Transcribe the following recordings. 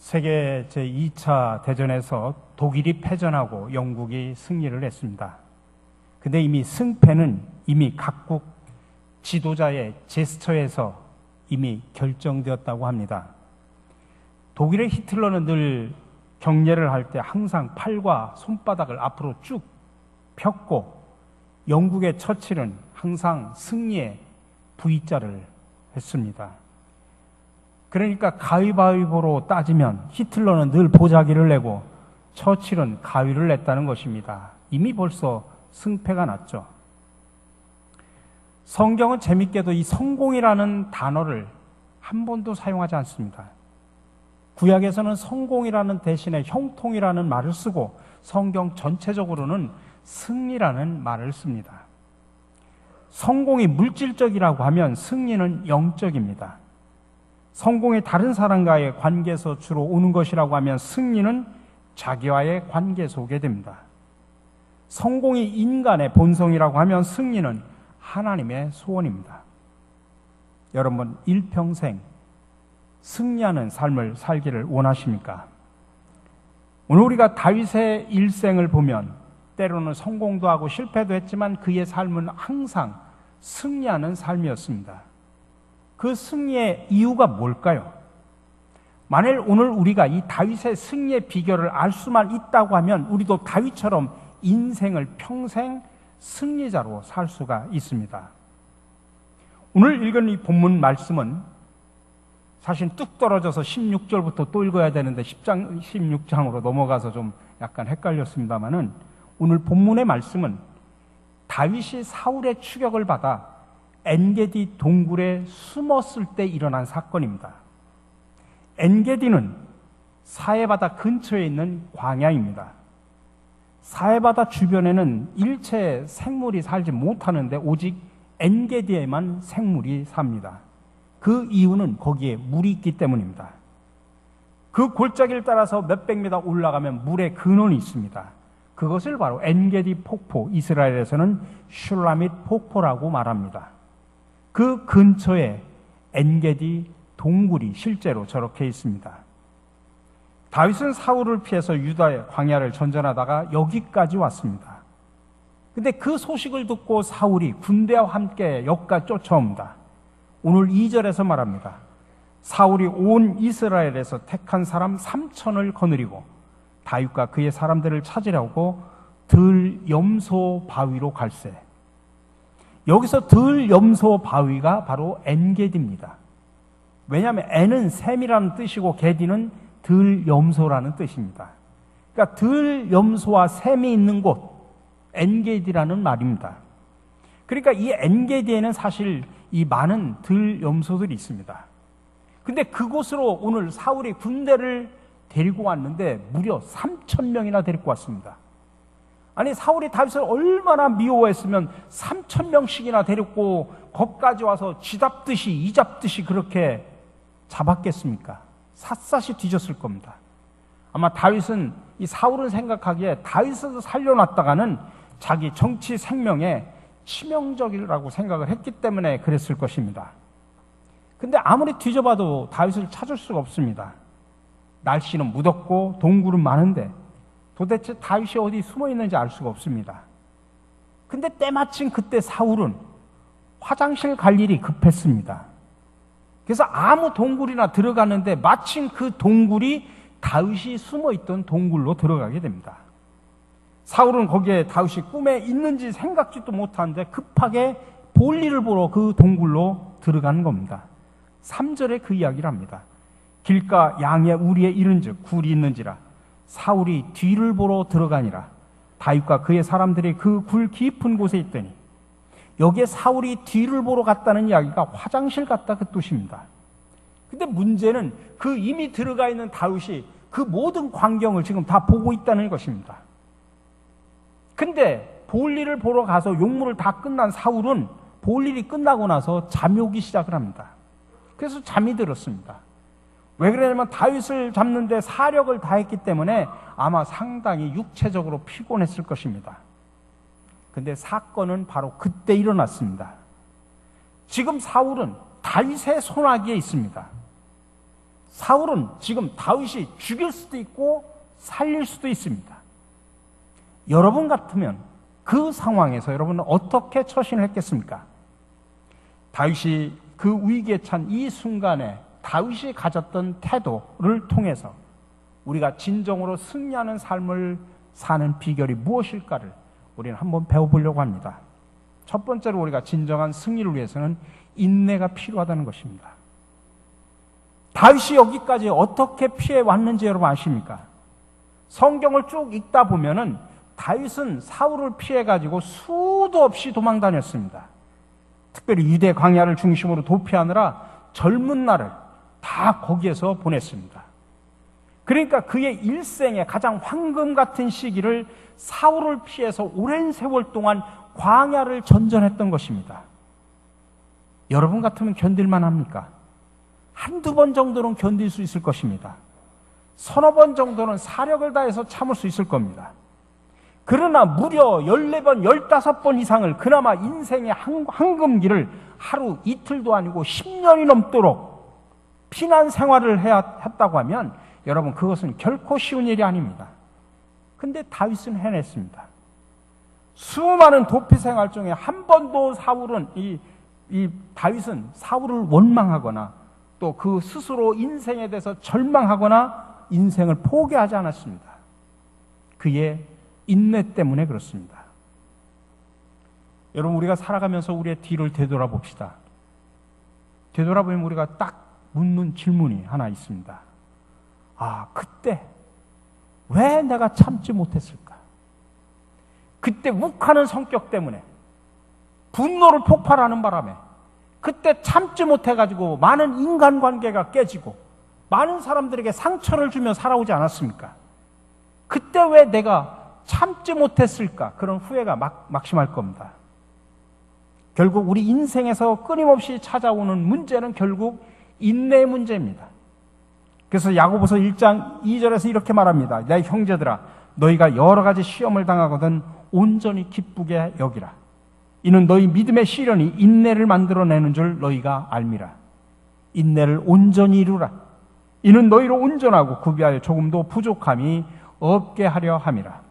세계 제2차 대전에서 독일이 패전하고 영국이 승리를 했습니다. 근데 이미 승패는 이미 각국 지도자의 제스처에서 이미 결정되었다고 합니다. 독일의 히틀러는 늘 경례를 할 때 항상 팔과 손바닥을 앞으로 쭉 폈고, 영국의 처칠은 항상 승리의 V자를 했습니다. 그러니까 가위바위보로 따지면 히틀러는 늘 보자기를 내고 처칠은 가위를 냈다는 것입니다. 이미 벌써 승패가 났죠. 성경은 재밌게도 이 성공이라는 단어를 한 번도 사용하지 않습니다. 구약에서는 성공이라는 대신에 형통이라는 말을 쓰고 성경 전체적으로는 승리라는 말을 씁니다. 성공이 물질적이라고 하면 승리는 영적입니다. 성공이 다른 사람과의 관계에서 주로 오는 것이라고 하면 승리는 자기와의 관계에서 오게 됩니다. 성공이 인간의 본성이라고 하면 승리는 하나님의 소원입니다. 여러분, 일평생 승리하는 삶을 살기를 원하십니까? 오늘 우리가 다윗의 일생을 보면 때로는 성공도 하고 실패도 했지만 그의 삶은 항상 승리하는 삶이었습니다. 그 승리의 이유가 뭘까요? 만일 오늘 우리가 이 다윗의 승리의 비결을 알 수만 있다고 하면 우리도 다윗처럼 인생을 평생 승리자로 살 수가 있습니다. 오늘 읽은 이 본문 말씀은 사실 뚝 떨어져서 16절부터 또 읽어야 되는데 10장, 16장으로 넘어가서 좀 약간 헷갈렸습니다만은 오늘 본문의 말씀은 다윗이 사울의 추격을 받아 엔게디 동굴에 숨었을 때 일어난 사건입니다. 엔게디는 사해바다 근처에 있는 광야입니다. 사해바다 주변에는 일체 생물이 살지 못하는데 오직 엔게디에만 생물이 삽니다. 그 이유는 거기에 물이 있기 때문입니다. 그 골짜기를 따라서 몇백 미터 올라가면 물의 근원이 있습니다. 그것을 바로 엔게디 폭포, 이스라엘에서는 슐라밋 폭포라고 말합니다. 그 근처에 엔게디 동굴이 실제로 저렇게 있습니다. 다윗은 사울을 피해서 유다의 광야를 전전하다가 여기까지 왔습니다. 근데 그 소식을 듣고 사울이 군대와 함께 여기까지 쫓아옵니다. 오늘 2절에서 말합니다. 사울이 온 이스라엘에서 택한 사람 3,000을 거느리고 다윗과 그의 사람들을 찾으려고 들염소 바위로 갈새. 여기서 들염소 바위가 바로 엔게디입니다. 왜냐하면 엔은 샘이라는 뜻이고 게디는 들염소라는 뜻입니다. 그러니까 들염소와 샘이 있는 곳, 엔게디라는 말입니다. 그러니까 이 엔게디에는 사실 이 많은 들염소들이 있습니다. 근데 그곳으로 오늘 사울이 군대를 데리고 왔는데 무려 3,000명이나 데리고 왔습니다. 아니, 사울이 다윗을 얼마나 미워했으면 3,000명씩이나 데리고 거기까지 와서 쥐잡듯이 이잡듯이 그렇게 잡았겠습니까? 샅샅이 뒤졌을 겁니다. 아마 다윗은, 이 사울은 생각하기에 다윗을 살려놨다가는 자기 정치 생명에 치명적이라고 생각을 했기 때문에 그랬을 것입니다. 근데 아무리 뒤져봐도 다윗을 찾을 수가 없습니다. 날씨는 무덥고 동굴은 많은데 도대체 다윗이 어디 숨어 있는지 알 수가 없습니다. 근데 때마침 그때 사울은 화장실 갈 일이 급했습니다. 그래서 아무 동굴이나 들어가는데 마침 그 동굴이 다윗이 숨어 있던 동굴로 들어가게 됩니다. 사울은 거기에 다윗이 꿈에 있는지 생각지도 못하는데 급하게 볼일을 보러 그 동굴로 들어간 겁니다. 3절에 그 이야기를 합니다. 길가 양의 우리에 이른즉 굴이 있는지라 사울이 뒤를 보러 들어가니라. 다윗과 그의 사람들이 그 굴 깊은 곳에 있더니, 여기에 사울이 뒤를 보러 갔다는 이야기가 화장실 갔다 그 뜻입니다. 근데 문제는 그 이미 들어가 있는 다윗이 그 모든 광경을 지금 다 보고 있다는 것입니다. 근데 볼일을 보러 가서 용무를 다 끝난 사울은 볼일이 끝나고 나서 잠이 오기 시작을 합니다. 그래서 잠이 들었습니다. 왜 그러냐면 다윗을 잡는데 사력을 다했기 때문에 아마 상당히 육체적으로 피곤했을 것입니다. 근데 사건은 바로 그때 일어났습니다. 지금 사울은 다윗의 손아귀에 있습니다. 사울은 지금 다윗이 죽일 수도 있고 살릴 수도 있습니다. 여러분 같으면 그 상황에서 여러분은 어떻게 처신을 했겠습니까? 다윗이 그 위기에 찬 이 순간에 다윗이 가졌던 태도를 통해서 우리가 진정으로 승리하는 삶을 사는 비결이 무엇일까를 우리는 한번 배워보려고 합니다. 첫 번째로 우리가 진정한 승리를 위해서는 인내가 필요하다는 것입니다. 다윗이 여기까지 어떻게 피해 왔는지 여러분 아십니까? 성경을 쭉 읽다 보면은 다윗은 사울을 피해가지고 수도 없이 도망 다녔습니다. 특별히 유대 광야를 중심으로 도피하느라 젊은 날을 다 거기에서 보냈습니다. 그러니까 그의 일생의 가장 황금 같은 시기를 사울을 피해서 오랜 세월 동안 광야를 전전했던 것입니다. 여러분 같으면 견딜만 합니까? 한두 번 정도는 견딜 수 있을 것입니다. 서너 번 정도는 사력을 다해서 참을 수 있을 겁니다. 그러나 무려 14번, 15번 이상을 그나마 인생의 황금기를 하루 이틀도 아니고 10년이 넘도록 피난 생활을 했다고 하면 여러분 그것은 결코 쉬운 일이 아닙니다. 근데 다윗은 해냈습니다. 수많은 도피 생활 중에 한 번도 다윗은 사울을 원망하거나 또 그 스스로 인생에 대해서 절망하거나 인생을 포기하지 않았습니다. 그의 인내 때문에 그렇습니다. 여러분 우리가 살아가면서 우리의 뒤를 되돌아봅시다. 되돌아보면 우리가 딱 묻는 질문이 하나 있습니다. 아, 그때 왜 내가 참지 못했을까? 그때 욱하는 성격 때문에 분노를 폭발하는 바람에 그때 참지 못해가지고 많은 인간관계가 깨지고 많은 사람들에게 상처를 주며 살아오지 않았습니까? 그때 왜 내가 참지 못했을까? 그런 후회가 막심할 겁니다. 결국 우리 인생에서 끊임없이 찾아오는 문제는 결국 인내의 문제입니다. 그래서 야고보서 1장 2절에서 이렇게 말합니다. 내 형제들아 너희가 여러 가지 시험을 당하거든 온전히 기쁘게 여기라. 이는 너희 믿음의 시련이 인내를 만들어내는 줄 너희가 알미라. 인내를 온전히 이루라. 이는 너희로 온전하고 구비하여 조금도 부족함이 없게 하려 함이라.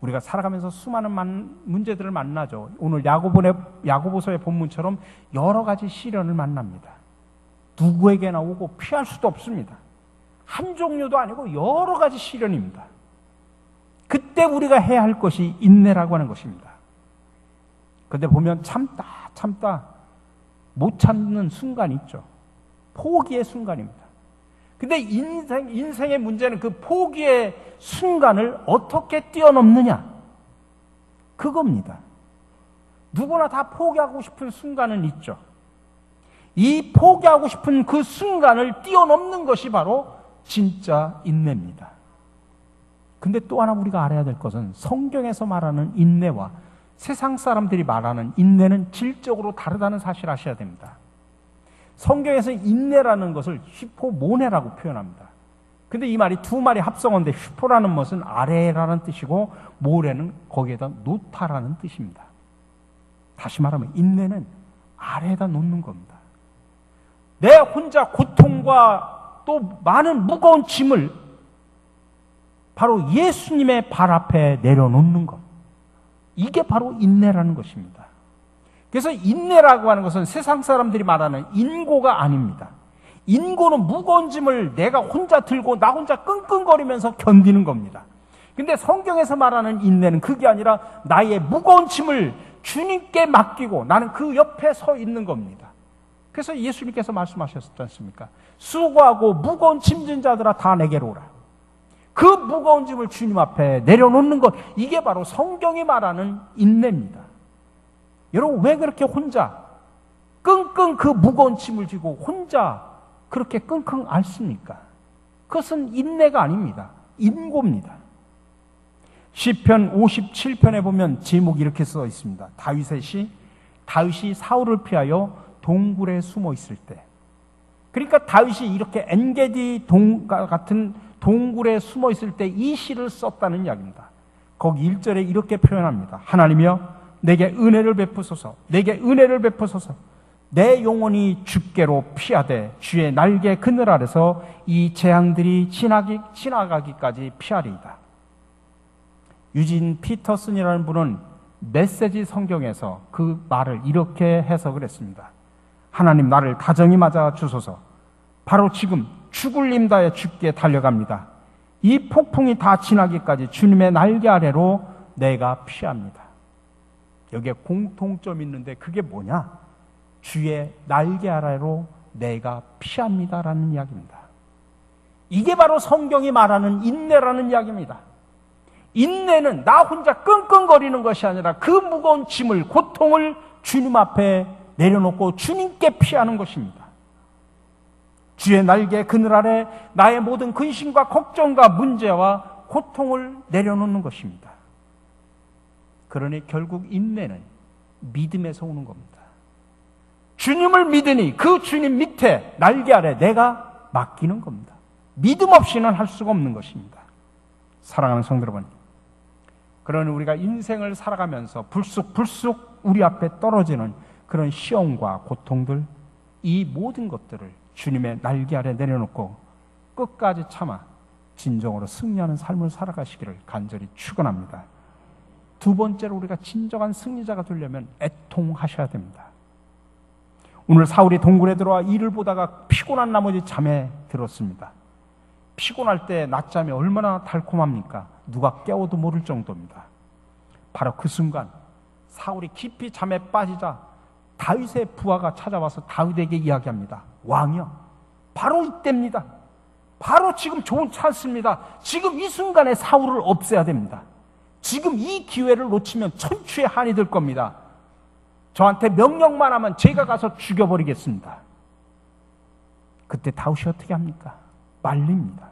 우리가 살아가면서 수많은 문제들을 만나죠. 오늘 야고보서의 본문처럼 여러 가지 시련을 만납니다. 누구에게나 오고 피할 수도 없습니다. 한 종류도 아니고 여러 가지 시련입니다. 그때 우리가 해야 할 것이 인내라고 하는 것입니다. 그런데 보면 참다 못 참는 순간이 있죠. 포기의 순간입니다. 근데 인생의 문제는 그 포기의 순간을 어떻게 뛰어넘느냐, 그겁니다. 누구나 다 포기하고 싶은 순간은 있죠. 이 포기하고 싶은 그 순간을 뛰어넘는 것이 바로 진짜 인내입니다. 근데 또 하나 우리가 알아야 될 것은 성경에서 말하는 인내와 세상 사람들이 말하는 인내는 질적으로 다르다는 사실을 아셔야 됩니다. 성경에서 인내라는 것을 휘포모네라고 표현합니다. 근데 이 말이 두 말이 합성어인데 휘포라는 것은 아래라는 뜻이고 모레는 거기에다 놓다라는 뜻입니다. 다시 말하면 인내는 아래에다 놓는 겁니다. 내 혼자 고통과 또 많은 무거운 짐을 바로 예수님의 발 앞에 내려놓는 것. 이게 바로 인내라는 것입니다. 그래서 인내라고 하는 것은 세상 사람들이 말하는 인고가 아닙니다. 인고는 무거운 짐을 내가 혼자 들고 나 혼자 끙끙거리면서 견디는 겁니다. 근데 성경에서 말하는 인내는 그게 아니라 나의 무거운 짐을 주님께 맡기고 나는 그 옆에 서 있는 겁니다. 그래서 예수님께서 말씀하셨지 않습니까? 수고하고 무거운 짐진 자들아 다 내게로 오라. 그 무거운 짐을 주님 앞에 내려놓는 것, 이게 바로 성경이 말하는 인내입니다. 여러분 왜 그렇게 혼자 끙끙 그 무거운 짐을 지고 혼자 그렇게 끙끙 앓습니까? 그것은 인내가 아닙니다. 인고입니다. 시편 57편에 보면 제목이 이렇게 써 있습니다. 다윗이 사울을 피하여 동굴에 숨어 있을 때. 그러니까 다윗이 이렇게 엔게디 같은 동굴에 숨어 있을 때 이 시를 썼다는 이야기입니다. 거기 1절에 이렇게 표현합니다. 하나님이여 내게 은혜를 베푸소서, 내게 은혜를 베푸소서. 내 영혼이 주께로 피하되 주의 날개 그늘 아래서 이 재앙들이 지나가기까지 피하리이다. 유진 피터슨이라는 분은 메시지 성경에서 그 말을 이렇게 해석을 했습니다. 하나님 나를 다정히 맞아 주소서. 바로 지금 죽을 임다에 죽게 달려갑니다. 이 폭풍이 다 지나기까지 주님의 날개 아래로 내가 피합니다. 여기에 공통점이 있는데 그게 뭐냐? 주의 날개 아래로 내가 피합니다라는 이야기입니다. 이게 바로 성경이 말하는 인내라는 이야기입니다. 인내는 나 혼자 끙끙거리는 것이 아니라 그 무거운 짐을, 고통을 주님 앞에 내려놓고 주님께 피하는 것입니다. 주의 날개 그늘 아래 나의 모든 근심과 걱정과 문제와 고통을 내려놓는 것입니다. 그러니 결국 인내는 믿음에서 오는 겁니다. 주님을 믿으니 그 주님 밑에 날개 아래 내가 맡기는 겁니다. 믿음 없이는 할 수가 없는 것입니다. 사랑하는 성도 여러분, 그러니 우리가 인생을 살아가면서 불쑥 우리 앞에 떨어지는 그런 시험과 고통들, 이 모든 것들을 주님의 날개 아래 내려놓고 끝까지 참아 진정으로 승리하는 삶을 살아가시기를 간절히 축원합니다. 두 번째로 우리가 진정한 승리자가 되려면 애통하셔야 됩니다. 오늘 사울이 동굴에 들어와 일을 보다가 피곤한 나머지 잠에 들었습니다. 피곤할 때 낮잠이 얼마나 달콤합니까? 누가 깨워도 모를 정도입니다. 바로 그 순간 사울이 깊이 잠에 빠지자 다윗의 부하가 찾아와서 다윗에게 이야기합니다. 왕이여, 바로 이때입니다. 바로 지금 좋은 찬스입니다. 지금 이 순간에 사울을 없애야 됩니다. 지금 이 기회를 놓치면 천추의 한이 될 겁니다. 저한테 명령만 하면 제가 가서 죽여버리겠습니다. 그때 다윗이 어떻게 합니까? 말립니다.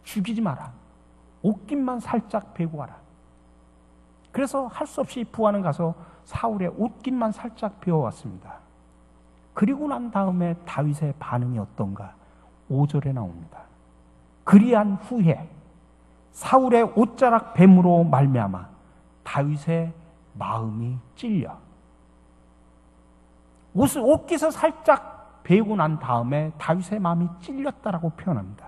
죽이지 마라. 옷깃만 살짝 베고 와라. 그래서 할 수 없이 부하는 가서 사울의 옷깃만 살짝 베어왔습니다. 그리고 난 다음에 다윗의 반응이 어떤가? 5절에 나옵니다. 그리한 후에 사울의 옷자락 뱀으로 말미암아 다윗의 마음이 찔려. 옷깃을 살짝 베고 난 다음에 다윗의 마음이 찔렸다라고 표현합니다.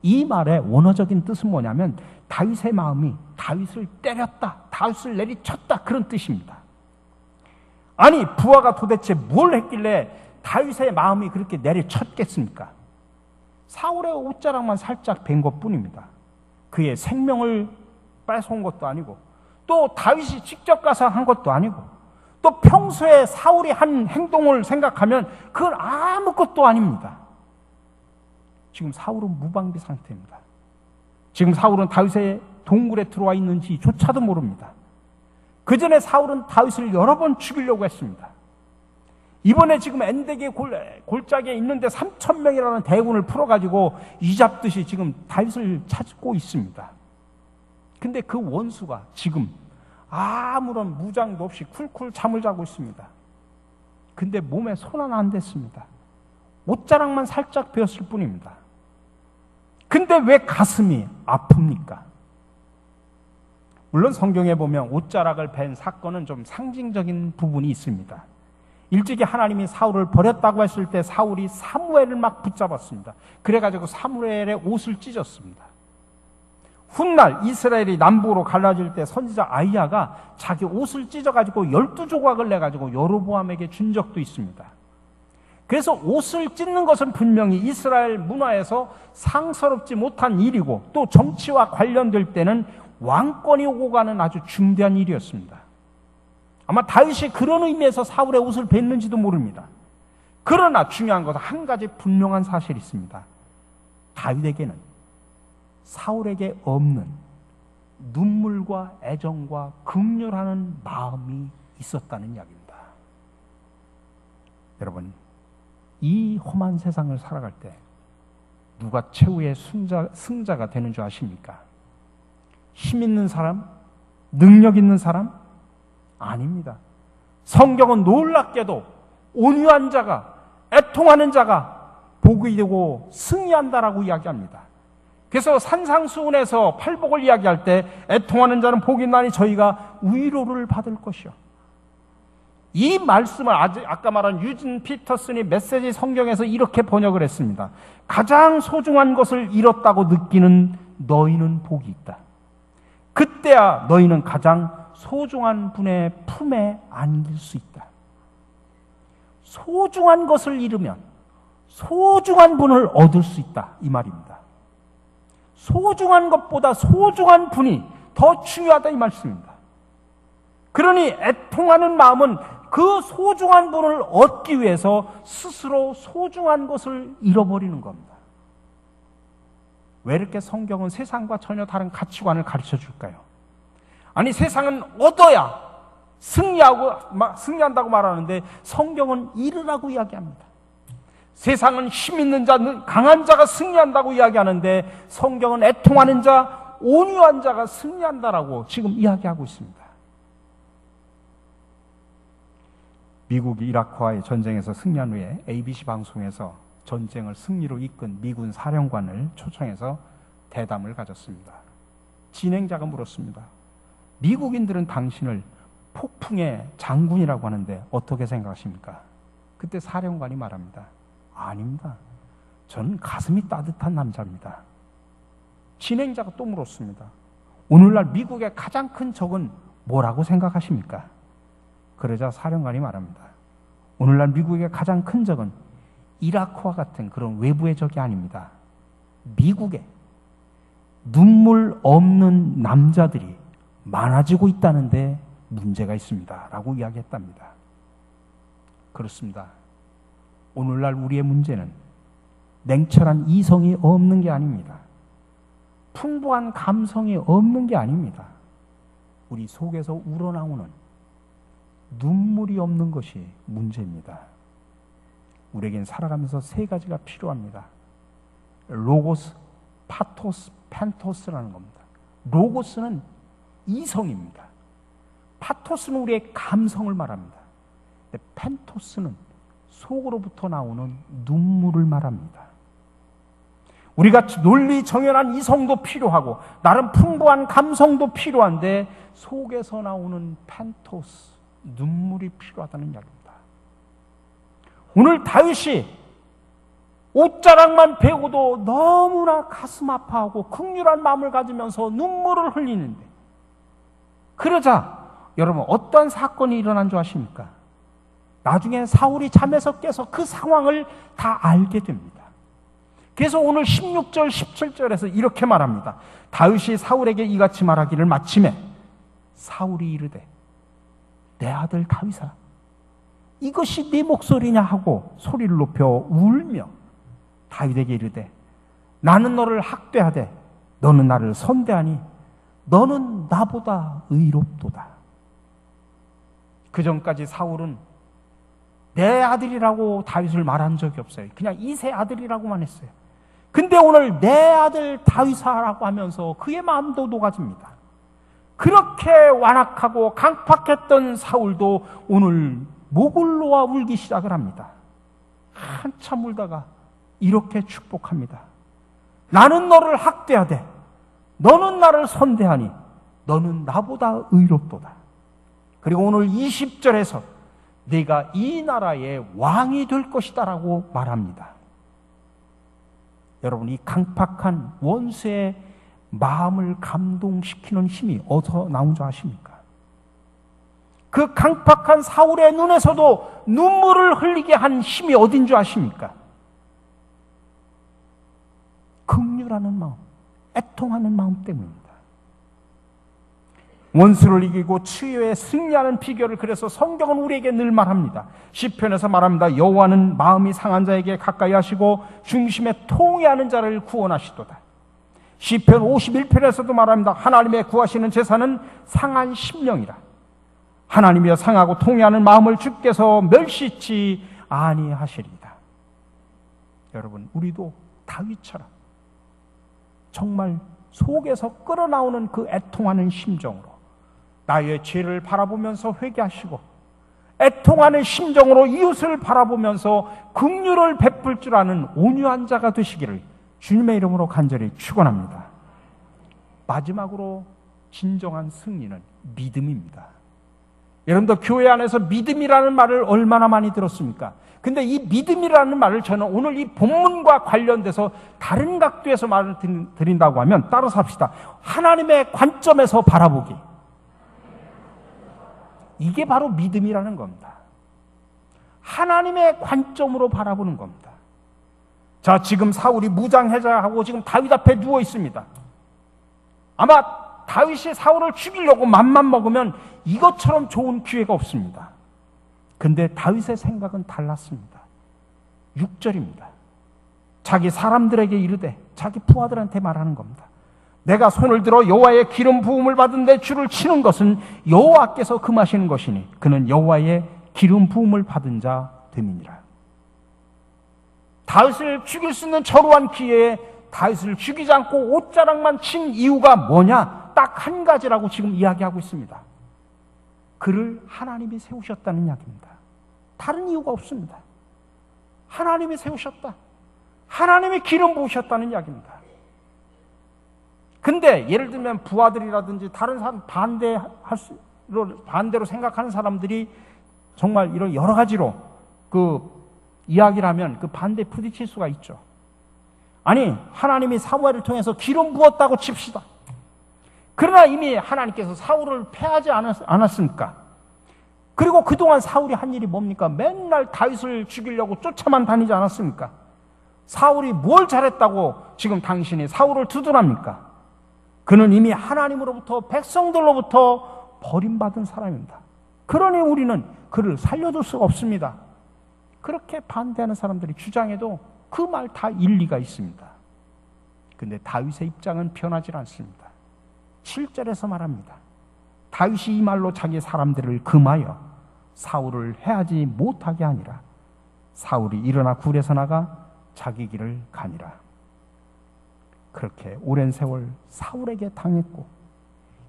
이 말의 원어적인 뜻은 뭐냐면 다윗의 마음이 다윗을 때렸다, 다윗을 내리쳤다, 그런 뜻입니다. 아니, 부하가 도대체 뭘 했길래 다윗의 마음이 그렇게 내리쳤겠습니까? 사울의 옷자락만 살짝 벤 것뿐입니다. 그의 생명을 뺏어온 것도 아니고, 또 다윗이 직접 가서 한 것도 아니고, 또 평소에 사울이 한 행동을 생각하면 그건 아무것도 아닙니다. 지금 사울은 무방비 상태입니다. 지금 사울은 다윗의 동굴에 들어와 있는지조차도 모릅니다. 그 전에 사울은 다윗을 여러 번 죽이려고 했습니다. 이번에 지금 엔데게 골짜기에 있는데 3,000명이라는 대군을 풀어가지고 이잡듯이 지금 다윗을 찾고 있습니다. 근데 그 원수가 지금 아무런 무장도 없이 쿨쿨 잠을 자고 있습니다. 근데 몸에 손 하나 안 댔습니다. 옷자락만 살짝 베었을 뿐입니다. 근데 왜 가슴이 아픕니까? 물론 성경에 보면 옷자락을 벤 사건은 좀 상징적인 부분이 있습니다. 일찍이 하나님이 사울을 버렸다고 했을 때 사울이 사무엘을 막 붙잡았습니다. 그래가지고 사무엘의 옷을 찢었습니다. 훗날 이스라엘이 남북으로 갈라질 때 선지자 아이야가 자기 옷을 찢어가지고 12조각을 내가지고 여로보암에게 준 적도 있습니다. 그래서 옷을 찢는 것은 분명히 이스라엘 문화에서 상스럽지 못한 일이고, 또 정치와 관련될 때는 왕권이 오고 가는 아주 중대한 일이었습니다. 아마 다윗이 그런 의미에서 사울의 옷을 뱉는지도 모릅니다. 그러나 중요한 것은 한 가지 분명한 사실이 있습니다. 다윗에게는 사울에게 없는 눈물과 애정과 긍휼하는 마음이 있었다는 이야기입니다. 여러분, 이 험한 세상을 살아갈 때 누가 최후의 승자가 되는 줄 아십니까? 힘 있는 사람? 능력 있는 사람? 아닙니다. 성경은 놀랍게도 온유한 자가, 애통하는 자가 복이 되고 승리한다라고 이야기합니다. 그래서 산상수훈에서 팔복을 이야기할 때 애통하는 자는 복이 있나니 저희가 위로를 받을 것이요. 이 말씀을 아까 말한 유진 피터슨이 메시지 성경에서 이렇게 번역을 했습니다. 가장 소중한 것을 잃었다고 느끼는 너희는 복이 있다. 그때야 너희는 가장 소중한 분의 품에 안길 수 있다. 소중한 것을 잃으면 소중한 분을 얻을 수 있다, 이 말입니다. 소중한 것보다 소중한 분이 더 중요하다, 이 말씀입니다. 그러니 애통하는 마음은 그 소중한 분을 얻기 위해서 스스로 소중한 것을 잃어버리는 겁니다. 왜 이렇게 성경은 세상과 전혀 다른 가치관을 가르쳐 줄까요? 아니, 세상은 얻어야 승리한다고 말하는데 성경은 잃으라고 이야기합니다. 세상은 힘 있는 자, 강한 자가 승리한다고 이야기하는데 성경은 애통하는 자, 온유한 자가 승리한다라고 지금 이야기하고 있습니다. 미국이 이라크와의 전쟁에서 승리한 후에 ABC 방송에서 전쟁을 승리로 이끈 미군 사령관을 초청해서 대담을 가졌습니다. 진행자가 물었습니다. 미국인들은 당신을 폭풍의 장군이라고 하는데 어떻게 생각하십니까? 그때 사령관이 말합니다. 아닙니다. 저는 가슴이 따뜻한 남자입니다. 진행자가 또 물었습니다. 오늘날 미국의 가장 큰 적은 뭐라고 생각하십니까? 그러자 사령관이 말합니다. 오늘날 미국의 가장 큰 적은 이라크와 같은 그런 외부의 적이 아닙니다. 미국에 눈물 없는 남자들이 많아지고 있다는데 문제가 있습니다. 라고 이야기했답니다. 그렇습니다. 오늘날 우리의 문제는 냉철한 이성이 없는 게 아닙니다. 풍부한 감성이 없는 게 아닙니다. 우리 속에서 우러나오는 눈물이 없는 것이 문제입니다. 우리에겐 살아가면서 세 가지가 필요합니다. 로고스, 파토스, 펜토스라는 겁니다. 로고스는 이성입니다. 파토스는 우리의 감성을 말합니다. 근데 펜토스는 속으로부터 나오는 눈물을 말합니다. 우리가 논리 정연한 이성도 필요하고 나름 풍부한 감성도 필요한데 속에서 나오는 펜토스, 눈물이 필요하다는 이야기입니다. 오늘 다윗이 옷자락만 베고도 너무나 가슴 아파하고 극률한 마음을 가지면서 눈물을 흘리는데, 그러자 여러분 어떤 사건이 일어난 줄 아십니까? 나중에 사울이 잠에서 깨서 그 상황을 다 알게 됩니다. 그래서 오늘 16절 17절에서 이렇게 말합니다. 다윗이 사울에게 이같이 말하기를 마침에 사울이 이르되 내 아들 다윗아, 이것이 네 목소리냐 하고 소리를 높여 울며 다윗에게 이르되 나는 너를 학대하되 너는 나를 선대하니 너는 나보다 의롭도다. 그 전까지 사울은 내 아들이라고 다윗을 말한 적이 없어요. 그냥 이세 아들이라고만 했어요. 근데 오늘 내 아들 다윗아라고 하면서 그의 마음도 녹아집니다. 그렇게 완악하고 강팍했던 사울도 오늘 목을 놓아 울기 시작을 합니다. 한참 울다가 이렇게 축복합니다. 나는 너를 학대하되 너는 나를 선대하니 너는 나보다 의롭도다. 그리고 오늘 20절에서 네가 이 나라의 왕이 될 것이다 라고 말합니다. 여러분, 이 강팍한 원수의 마음을 감동시키는 힘이 어디서 나온 줄 아십니까? 그 강팍한 사울의 눈에서도 눈물을 흘리게 한 힘이 어딘 줄 아십니까? 긍휼하는 마음, 애통하는 마음 때문입니다. 원수를 이기고 치유에 승리하는 비결을 그래서 성경은 우리에게 늘 말합니다. 시편에서 말합니다. 여호와는 마음이 상한 자에게 가까이 하시고 중심에 통회하는 자를 구원하시도다. 시편 51편에서도 말합니다. 하나님의 구하시는 제사는 상한 심령이라. 하나님이여 상하고 통회하는 마음을 주께서 멸시치 아니하시리이다. 여러분, 우리도 다윗처럼 정말 속에서 끓어나오는 그 애통하는 심정으로 나의 죄를 바라보면서 회개하시고 애통하는 심정으로 이웃을 바라보면서 긍휼을 베풀 줄 아는 온유한 자가 되시기를 주님의 이름으로 간절히 축원합니다. 마지막으로 진정한 승리는 믿음입니다. 여러분들 교회 안에서 믿음이라는 말을 얼마나 많이 들었습니까? 근데 이 믿음이라는 말을 저는 오늘 이 본문과 관련돼서 다른 각도에서 말을 드린다고 하면 따라서 합시다. 하나님의 관점에서 바라보기. 이게 바로 믿음이라는 겁니다. 하나님의 관점으로 바라보는 겁니다. 자, 지금 사울이 무장해제하고 지금 다윗 앞에 누워 있습니다. 아마 다윗이 사울을 죽이려고 맘만 먹으면 이것처럼 좋은 기회가 없습니다. 근데 다윗의 생각은 달랐습니다. 6절입니다. 자기 사람들에게 이르되, 자기 부하들한테 말하는 겁니다. 내가 손을 들어 여호와의 기름 부음을 받은 내 주를 치는 것은 여호와께서 금하시는 것이니 그는 여호와의 기름 부음을 받은 자 됨이니라. 다윗을 죽일 수 있는 절호한 기회에 다윗을 죽이지 않고 옷자락만 친 이유가 뭐냐? 딱 한 가지라고 지금 이야기하고 있습니다. 그를 하나님이 세우셨다는 이야기입니다. 다른 이유가 없습니다. 하나님이 세우셨다. 하나님이 기름 부으셨다는 이야기입니다. 근데 예를 들면 부하들이라든지 다른 사람 반대로 생각하는 사람들이 정말 이런 여러 가지로 그 이야기를 하면 그 반대에 부딪힐 수가 있죠. 아니, 하나님이 사무엘을 통해서 기름 부었다고 칩시다. 그러나 이미 하나님께서 사울을 패하지 않았습니까? 그리고 그동안 사울이 한 일이 뭡니까? 맨날 다윗을 죽이려고 쫓아만 다니지 않았습니까? 사울이 뭘 잘했다고 지금 당신이 사울을 두둔합니까? 그는 이미 하나님으로부터 백성들로부터 버림받은 사람입니다. 그러니 우리는 그를 살려둘 수가 없습니다. 그렇게 반대하는 사람들이 주장해도 그 말 다 일리가 있습니다. 근데 다윗의 입장은 변하지 않습니다. 7절에서 말합니다. 다윗이 이 말로 자기 사람들을 금하여 사울을 해하지 못하게 하니라. 사울이 일어나 굴에서 나가 자기 길을 가니라. 그렇게 오랜 세월 사울에게 당했고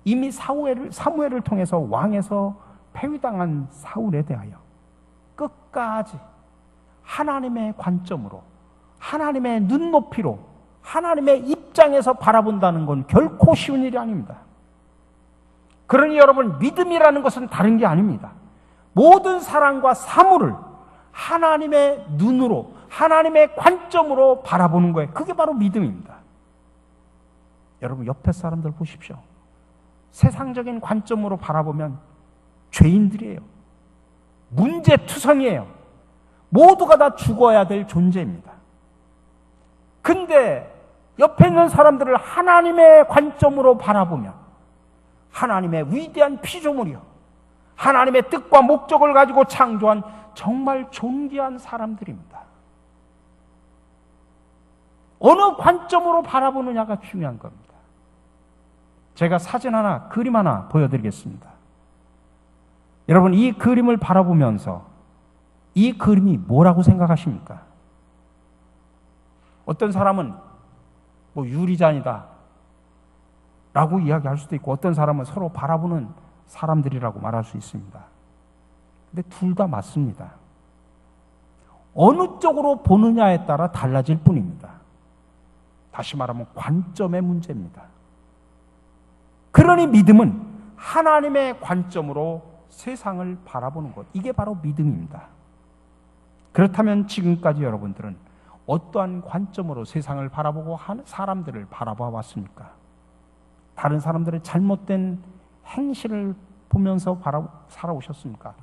이미 사무엘을 통해서 왕에서 폐위당한 사울에 대하여 끝까지 하나님의 관점으로, 하나님의 눈높이로, 하나님의 입장에서 바라본다는 건 결코 쉬운 일이 아닙니다. 그러니 여러분, 믿음이라는 것은 다른 게 아닙니다. 모든 사랑과 사물을 하나님의 눈으로, 하나님의 관점으로 바라보는 거예요. 그게 바로 믿음입니다. 여러분, 옆에 사람들 보십시오. 세상적인 관점으로 바라보면 죄인들이에요. 문제투성이에요. 모두가 다 죽어야 될 존재입니다. 근데 옆에 있는 사람들을 하나님의 관점으로 바라보면 하나님의 위대한 피조물이요, 하나님의 뜻과 목적을 가지고 창조한 정말 존귀한 사람들입니다. 어느 관점으로 바라보느냐가 중요한 겁니다. 제가 사진 하나, 그림 하나 보여드리겠습니다. 여러분, 이 그림을 바라보면서 이 그림이 뭐라고 생각하십니까? 어떤 사람은 뭐 유리잔이다 라고 이야기할 수도 있고, 어떤 사람은 서로 바라보는 사람들이라고 말할 수 있습니다. 근데 둘 다 맞습니다. 어느 쪽으로 보느냐에 따라 달라질 뿐입니다. 다시 말하면 관점의 문제입니다. 그러니 믿음은 하나님의 관점으로 세상을 바라보는 것, 이게 바로 믿음입니다. 그렇다면 지금까지 여러분들은 어떠한 관점으로 세상을 바라보고 사람들을 바라봐 왔습니까? 다른 사람들의 잘못된 행실을 보면서 살아오셨습니까?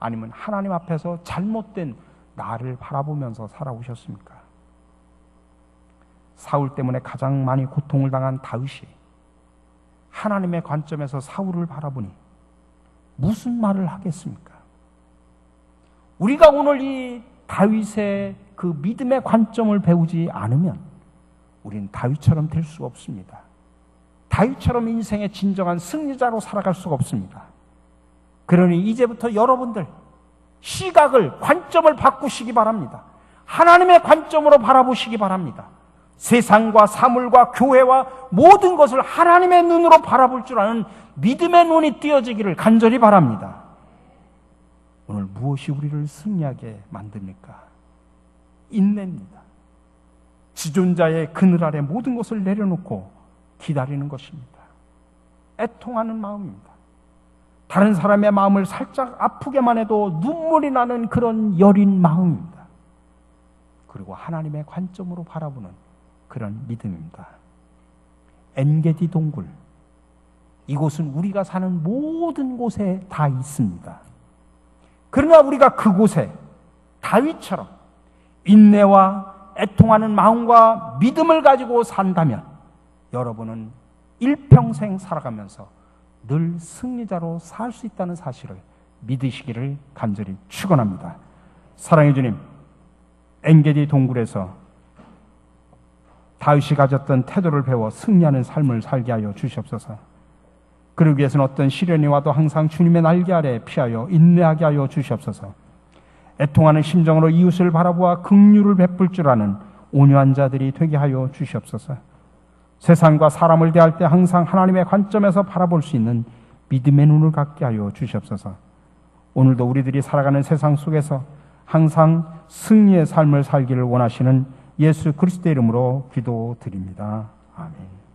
아니면 하나님 앞에서 잘못된 나를 바라보면서 살아오셨습니까? 사울 때문에 가장 많이 고통을 당한 다윗이 하나님의 관점에서 사울을 바라보니 무슨 말을 하겠습니까? 우리가 오늘 이 다윗의 그 믿음의 관점을 배우지 않으면 우린 다윗처럼 될 수가 없습니다. 다윗처럼 인생의 진정한 승리자로 살아갈 수가 없습니다. 그러니 이제부터 여러분들 시각을, 관점을 바꾸시기 바랍니다. 하나님의 관점으로 바라보시기 바랍니다. 세상과 사물과 교회와 모든 것을 하나님의 눈으로 바라볼 줄 아는 믿음의 눈이 띄어지기를 간절히 바랍니다. 오늘 무엇이 우리를 승리하게 만듭니까? 인내입니다. 지존자의 그늘 아래 모든 것을 내려놓고 기다리는 것입니다. 애통하는 마음입니다. 다른 사람의 마음을 살짝 아프게만 해도 눈물이 나는 그런 여린 마음입니다. 그리고 하나님의 관점으로 바라보는 그런 믿음입니다. 엔게디 동굴, 이곳은 우리가 사는 모든 곳에 다 있습니다. 그러나 우리가 그곳에 다윗처럼 인내와 애통하는 마음과 믿음을 가지고 산다면 여러분은 일평생 살아가면서 늘 승리자로 살 수 있다는 사실을 믿으시기를 간절히 축원합니다. 사랑해 주님, 엔게디 동굴에서 다윗이 가졌던 태도를 배워 승리하는 삶을 살게 하여 주시옵소서. 그러기 위해서는 어떤 시련이 와도 항상 주님의 날개 아래 피하여 인내하게 하여 주시옵소서. 애통하는 심정으로 이웃을 바라보아 긍휼을 베풀 줄 아는 온유한 자들이 되게 하여 주시옵소서. 세상과 사람을 대할 때 항상 하나님의 관점에서 바라볼 수 있는 믿음의 눈을 갖게 하여 주시옵소서. 오늘도 우리들이 살아가는 세상 속에서 항상 승리의 삶을 살기를 원하시는 예수 그리스도의 이름으로 기도드립니다. 아멘.